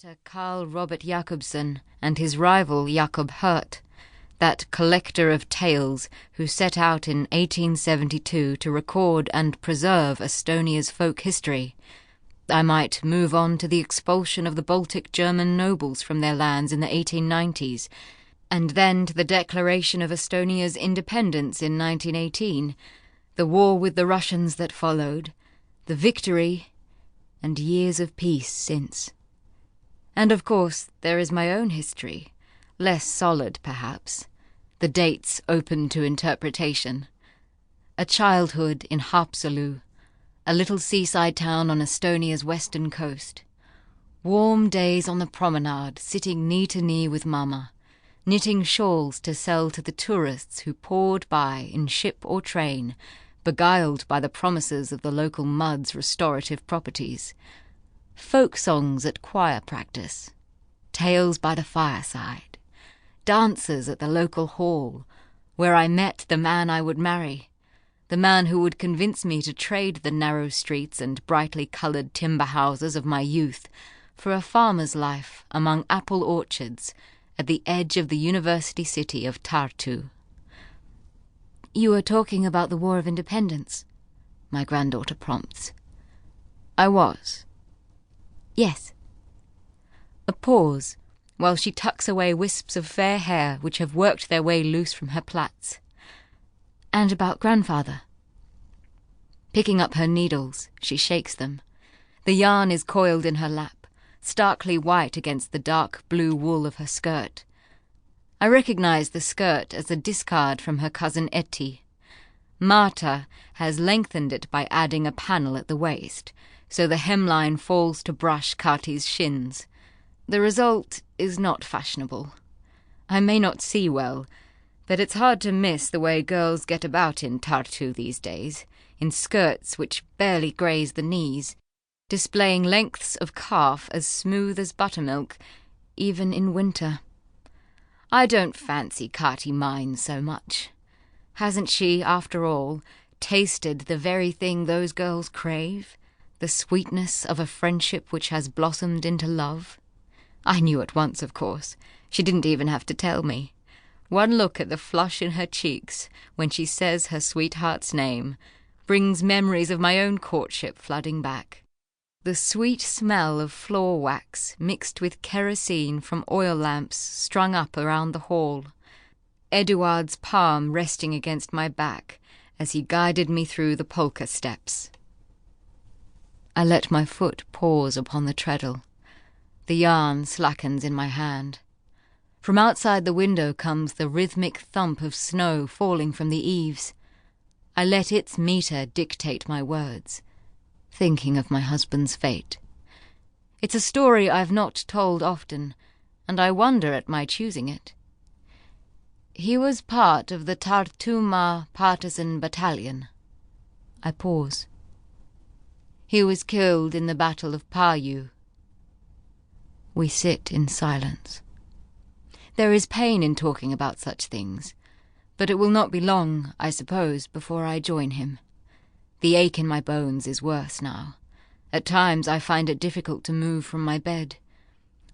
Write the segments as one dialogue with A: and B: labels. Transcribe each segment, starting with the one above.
A: writer Carl Robert Jacobson and his rival Jacob Hurt, that collector of tales who set out in 1872 to record and preserve Estonia's folk history, I might move on to the expulsion of the Baltic German nobles from their lands in the 1890s, and then to the declaration of Estonia's independence in 1918, the war with the Russians that followed, the victory, and years of peace since. And of course there is my own history, less solid perhaps, the dates open to interpretation. A childhood in Haapsalu, a little seaside town on Estonia's western coast. Warm days on the promenade, sitting knee to knee with Mama, knitting shawls to sell to the tourists who poured by in ship or train, beguiled by the promises of the local mud's restorative properties. Folk songs at choir practice, tales by the fireside, dances at the local hall, where I met the man I would marry, the man who would convince me to trade the narrow streets and brightly coloured timber houses of my youth for a farmer's life among apple orchards at the edge of the university city of Tartu. "You were talking about the War of Independence," my granddaughter prompts. "I was." "Yes." A pause, while she tucks away wisps of fair hair which have worked their way loose from her plaits. "And about grandfather." Picking up her needles, she shakes them. The yarn is coiled in her lap, starkly white against the dark blue wool of her skirt. I recognize the skirt as a discard from her cousin Etty. Marta has lengthened it by adding a panel at the waist, so the hemline falls to brush Kati's shins. The result is not fashionable. I may not see well, but it's hard to miss the way girls get about in Tartu these days, in skirts which barely graze the knees, displaying lengths of calf as smooth as buttermilk, even in winter. I don't fancy Kati mine so much. Hasn't she, after all, tasted the very thing those girls crave, the sweetness of a friendship which has blossomed into love? I knew at once, of course. She didn't even have to tell me. One look at the flush in her cheeks when she says her sweetheart's name brings memories of my own courtship flooding back. The sweet smell of floor wax mixed with kerosene from oil lamps strung up around the hall. Eduard's palm resting against my back as he guided me through the polka steps. I let my foot pause upon the treadle. The yarn slackens in my hand. From outside the window comes the rhythmic thump of snow falling from the eaves. I let its meter dictate my words, thinking of my husband's fate. It's a story I've not told often, and I wonder at my choosing it. He was part of the Tartuma partisan battalion. I pause. He was killed in the Battle of Paju. We sit in silence. There is pain in talking about such things, but it will not be long, I suppose, before I join him. The ache in my bones is worse now. At times I find it difficult to move from my bed.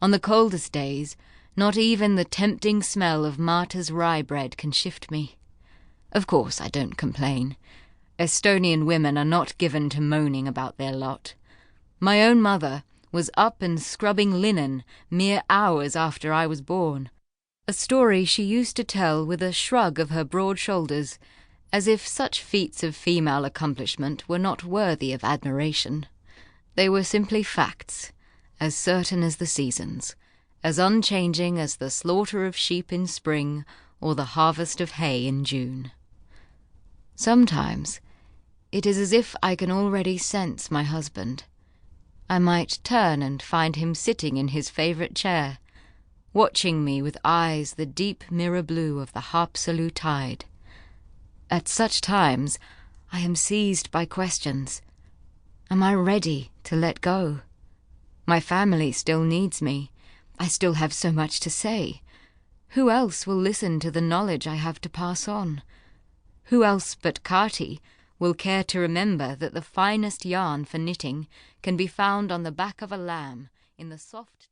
A: On the coldest days, not even the tempting smell of Marta's rye bread can shift me. Of course I don't complain. Estonian women are not given to moaning about their lot. My own mother was up and scrubbing linen mere hours after I was born, a story she used to tell with a shrug of her broad shoulders, as if such feats of female accomplishment were not worthy of admiration. They were simply facts, as certain as the seasons, as unchanging as the slaughter of sheep in spring or the harvest of hay in June. Sometimes it is as if I can already sense my husband. I might turn and find him sitting in his favourite chair, watching me with eyes the deep mirror blue of the Haapsalu tide. At such times I am seized by questions. Am I ready to let go? My family still needs me. I still have so much to say. Who else will listen to the knowledge I have to pass on? Who else but Kati will care to remember that the finest yarn for knitting can be found on the back of a lamb in the soft